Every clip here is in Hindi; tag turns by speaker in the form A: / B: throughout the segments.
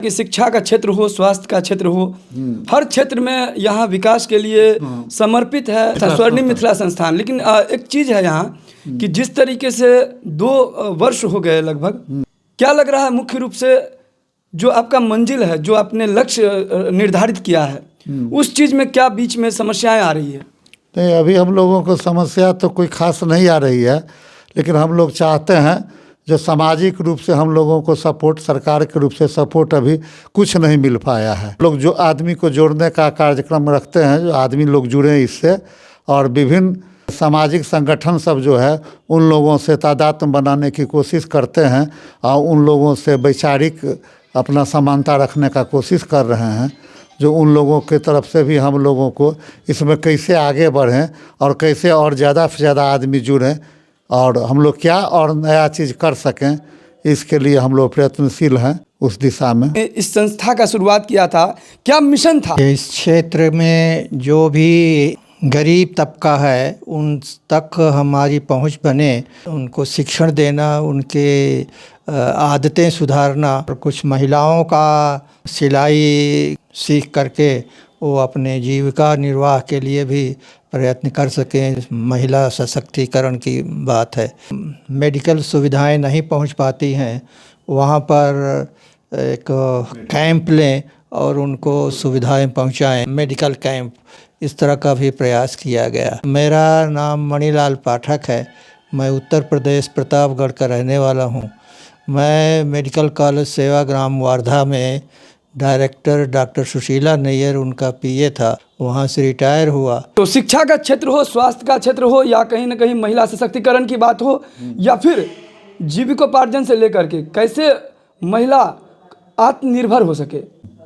A: कि शिक्षा का क्षेत्र हो, स्वास्थ्य का क्षेत्र हो, हर क्षेत्र में यहाँ विकास के लिए समर्पित है स्वर्णिम मिथिला संस्थान। लेकिन एक चीज़ है यहाँ कि जिस तरीके से 2 वर्ष हो गए लगभग, क्या लग रहा है मुख्य रूप से जो आपका मंजिल है, जो आपने लक्ष्य निर्धारित किया है, उस चीज़ में क्या बीच में समस्याएं आ रही है?
B: नहीं, अभी हम लोगों को समस्या तो कोई खास नहीं आ रही है, लेकिन हम लोग चाहते हैं जो सामाजिक रूप से हम लोगों को सपोर्ट, सरकार के रूप से सपोर्ट अभी कुछ नहीं मिल पाया है। लोग जो आदमी को जोड़ने का कार्यक्रम रखते हैं, जो आदमी लोग जुड़े इससे, और विभिन्न सामाजिक संगठन सब जो है उन लोगों से तादात्म्य बनाने की कोशिश करते हैं और उन लोगों से वैचारिक अपना समानता रखने का कोशिश कर रहे हैं। जो उन लोगों की तरफ से भी हम लोगों को इसमें कैसे आगे बढ़ें और कैसे और ज़्यादा से ज़्यादा आदमी जुड़ें और हम लोग क्या और नया चीज़ कर सकें, इसके लिए हम लोग प्रयत्नशील हैं उस दिशा में।
A: इस संस्था का शुरुआत किया था, क्या मिशन था?
C: इस क्षेत्र में जो भी गरीब तबका है उन तक हमारी पहुंच बने, उनको शिक्षण देना, उनके आदतें सुधारना, और कुछ महिलाओं का सिलाई सीख करके वो अपने जीविका निर्वाह के लिए भी प्रयत्न कर सकें। महिला सशक्तिकरण की बात है। मेडिकल सुविधाएं नहीं पहुंच पाती हैं, वहाँ पर एक कैंप लें और उनको सुविधाएं पहुंचाएं, मेडिकल कैंप, इस तरह का भी प्रयास किया गया। मेरा नाम मणिलाल पाठक है। मैं उत्तर प्रदेश प्रतापगढ़ का रहने वाला हूँ। मैं मेडिकल कॉलेज सेवाग्राम वार्धा में डायरेक्टर डॉक्टर सुशीला नैयर उनका पीए था, वहाँ से रिटायर हुआ।
A: तो शिक्षा का क्षेत्र हो, स्वास्थ्य का क्षेत्र हो, या कहीं ना कहीं महिला सशक्तिकरण की बात हो, या फिर जीविकोपार्जन से लेकर के कैसे महिला आत्मनिर्भर हो सके,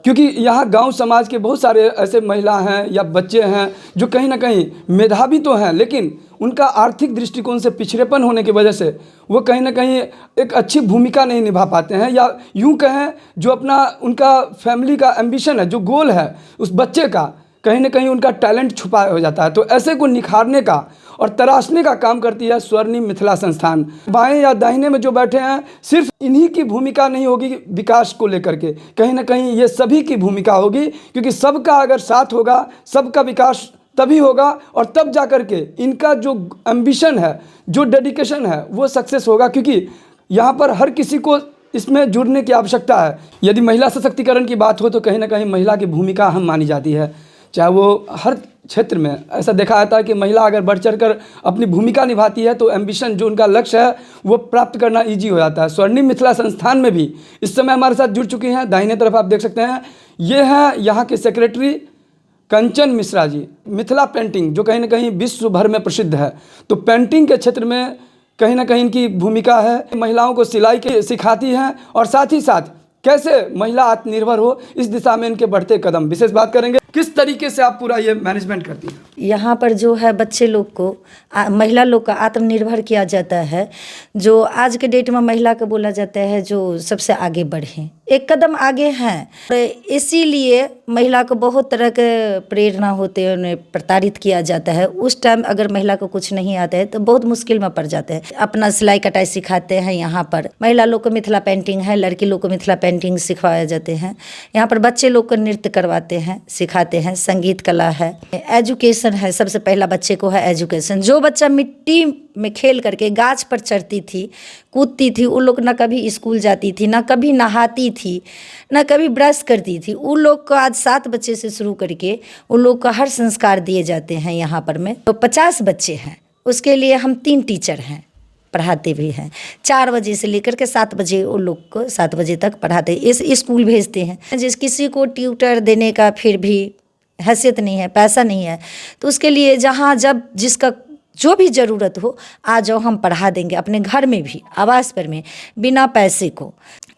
A: क्योंकि यहाँ गांव समाज के बहुत सारे ऐसे महिला हैं या बच्चे हैं जो कहीं ना कहीं मेधावी तो हैं, लेकिन उनका आर्थिक दृष्टिकोण से पिछड़ेपन होने की वजह से वो कहीं ना कहीं एक अच्छी भूमिका नहीं निभा पाते हैं, या यूं कहें जो अपना उनका फैमिली का एम्बिशन है, जो गोल है उस बच्चे का, कहीं ना कहीं उनका टैलेंट छुपा हो जाता है। तो ऐसे को निखारने का और तराशने का काम करती है स्वर्णिम मिथिला संस्थान। बाएं या दाहिने में जो बैठे हैं, सिर्फ इन्हीं की भूमिका नहीं होगी विकास को लेकर के, कहीं ना कहीं ये सभी की भूमिका होगी, क्योंकि सबका अगर साथ होगा, सबका विकास तभी होगा और तब जा कर के इनका जो एम्बिशन है, जो डेडिकेशन है, वो सक्सेस होगा। क्योंकि यहाँ पर हर किसी को इसमें जुड़ने की आवश्यकता है। यदि महिला सशक्तिकरण की बात हो तो कहीं ना कहीं महिला की भूमिका अहम मानी जाती है, चाहे वो हर क्षेत्र में। ऐसा देखा जाता है कि महिला अगर बढ़ चढ़ कर अपनी भूमिका निभाती है तो एम्बिशन, जो उनका लक्ष्य है, वो प्राप्त करना ईजी हो जाता है। स्वर्णिम मिथिला संस्थान में भी इस समय हमारे साथ जुड़ चुकी हैं, दाहिने तरफ आप देख सकते हैं, ये हैं यहाँ के सेक्रेटरी कंचन मिश्रा जी। मिथिला पेंटिंग जो कहीं ना कहीं विश्व भर में प्रसिद्ध है, तो पेंटिंग के क्षेत्र में कहीं ना कहीं इनकी भूमिका है। महिलाओं को सिलाई के सिखाती हैं और साथ ही साथ कैसे महिला आत्मनिर्भर हो, इस दिशा में इनके बढ़ते कदम विशेष बात करेंगे। किस तरीके से आप पूरा ये मैनेजमेंट करती हैं?
D: यहाँ पर जो है बच्चे लोग को, महिला लोग का आत्मनिर्भर किया जाता है। जो आज के डेट में महिला को बोला जाता है जो सबसे आगे बढ़े, एक कदम आगे हैं। इसीलिए महिला को बहुत तरह के प्रेरणा होते हैं, उन्हें प्रताड़ित किया जाता है। उस टाइम अगर महिला को कुछ नहीं आता है तो बहुत मुश्किल में पड़ जाते हैं। अपना सिलाई कटाई सिखाते हैं। यहाँ पर महिला लोग को मिथिला पेंटिंग है, लड़की लोग को मिथिला पेंटिंग सिखाया जाते हैं। यहाँ पर बच्चे लोग को नृत्य करवाते हैं, सिखाते हैं। संगीत कला है, एजुकेशन है। सबसे पहला बच्चे को है एजुकेशन। जो बच्चा मिट्टी में खेल करके गाछ पर चढ़ती थी, कूदती थी, उन लोग ना कभी स्कूल जाती थी, ना कभी नहाती थी, ना कभी ब्रश करती थी। उन लोग को आज 7 बच्चे से शुरू करके उन लोग को हर संस्कार दिए जाते हैं। यहाँ पर में तो 50 बच्चे हैं, उसके लिए हम 3 टीचर हैं, पढ़ाते भी हैं। 4 बजे से लेकर के 7 बजे उन लोग को 7 बजे तक पढ़ाते, इस स्कूल भेजते हैं। जिस किसी को ट्यूटर देने का फिर भी हैसियत नहीं है, पैसा नहीं है, तो उसके लिए जहाँ जब जिसका जो भी ज़रूरत हो आ जाओ, हम पढ़ा देंगे। अपने घर में भी, आवास पर में, बिना पैसे को।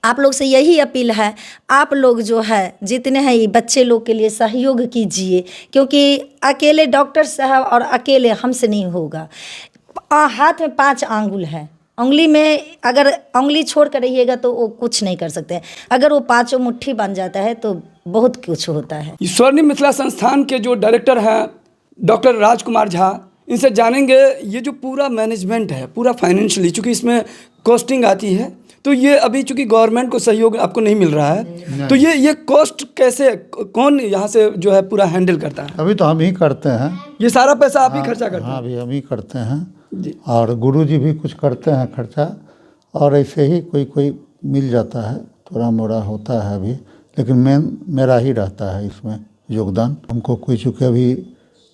D: आप लोग से यही अपील है, आप लोग जो है जितने हैं ये बच्चे लोग के लिए सहयोग कीजिए, क्योंकि अकेले डॉक्टर साहब और अकेले हमसे नहीं होगा। हाथ में 5 आंगुल है, उंगली में अगर उंगली छोड़ कर रहिएगा तो वो कुछ नहीं कर सकते। अगर वो 5 मुट्ठी बन जाता है तो बहुत कुछ होता है।
A: स्वर्णिम मिथिला संस्थान के जो डायरेक्टर हैं डॉक्टर राजकुमार झा, इनसे जानेंगे ये जो पूरा मैनेजमेंट है, पूरा फाइनेंशियली, चूँकि इसमें कॉस्टिंग आती है, तो ये अभी चूंकि गवर्नमेंट को सहयोग आपको नहीं मिल रहा है, तो ये कॉस्ट कैसे, कौन यहाँ से जो है पूरा हैंडल करता है?
B: अभी तो हम ही करते हैं।
A: ये सारा पैसा आप ही खर्चा करते
B: हाँ, अभी हम ही करते हैं
A: जी।
B: और गुरुजी भी कुछ करते हैं खर्चा, और ऐसे ही कोई कोई मिल जाता है, थोड़ा मोड़ा होता है अभी, लेकिन मेन मेरा ही रहता है इसमें योगदान। हमको कोई चूँकि अभी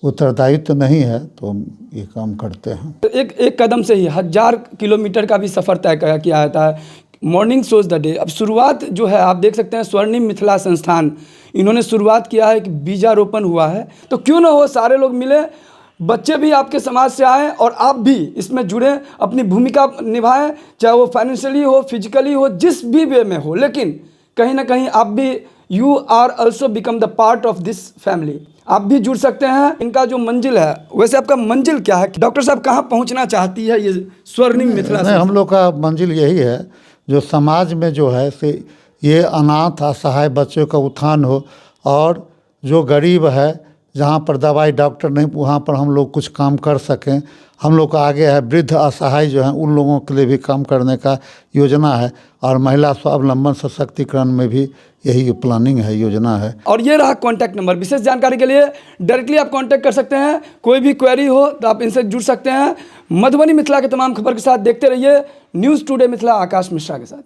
B: उत्तरदायित्व तो नहीं है, तो हम ये काम करते हैं।
A: तो एक कदम से ही 1000 किलोमीटर का भी सफ़र तय किया जाता है। Morning shows the day. अब शुरुआत जो है आप देख सकते हैं, स्वर्णिम मिथिला संस्थान इन्होंने शुरुआत किया है कि बीजारोपण हुआ है, तो क्यों ना हो सारे लोग मिले, बच्चे भी आपके समाज से आए और आप भी इसमें जुड़े, अपनी भूमिका निभाएं, चाहे वो फाइनेंशियली हो, फिजिकली हो, जिस भी वे में हो, लेकिन कहीं ना कहीं आप भी you are also become the part of this family. आप भी जुड़ सकते हैं। इनका जो मंजिल है, वैसे आपका मंजिल क्या है डॉक्टर साहब, कहाँ पहुँचना चाहती है ये स्वर्णिम मिथिला?
B: नहीं, हम लोग का मंजिल यही है, जो समाज में जो है से ये अनाथ असहाय बच्चों का उत्थान हो, और जो गरीब है, जहाँ पर दवाई डॉक्टर नहीं, वहाँ पर हम लोग कुछ काम कर सकें। हम लोग का आगे है वृद्ध असहाय जो हैं, उन लोगों के लिए भी काम करने का योजना है, और महिला स्वावलंबन सशक्तिकरण में भी यही प्लानिंग है, योजना है।
A: और ये रहा कॉन्टैक्ट नंबर। विशेष जानकारी के लिए डायरेक्टली आप कॉन्टैक्ट कर सकते हैं। कोई भी क्वेरी हो तो आप इनसे जुड़ सकते हैं। मधुबनी मिथिला के तमाम खबर के साथ देखते रहिए न्यूज़ टुडे मिथिला, आकाश मिश्रा के साथ।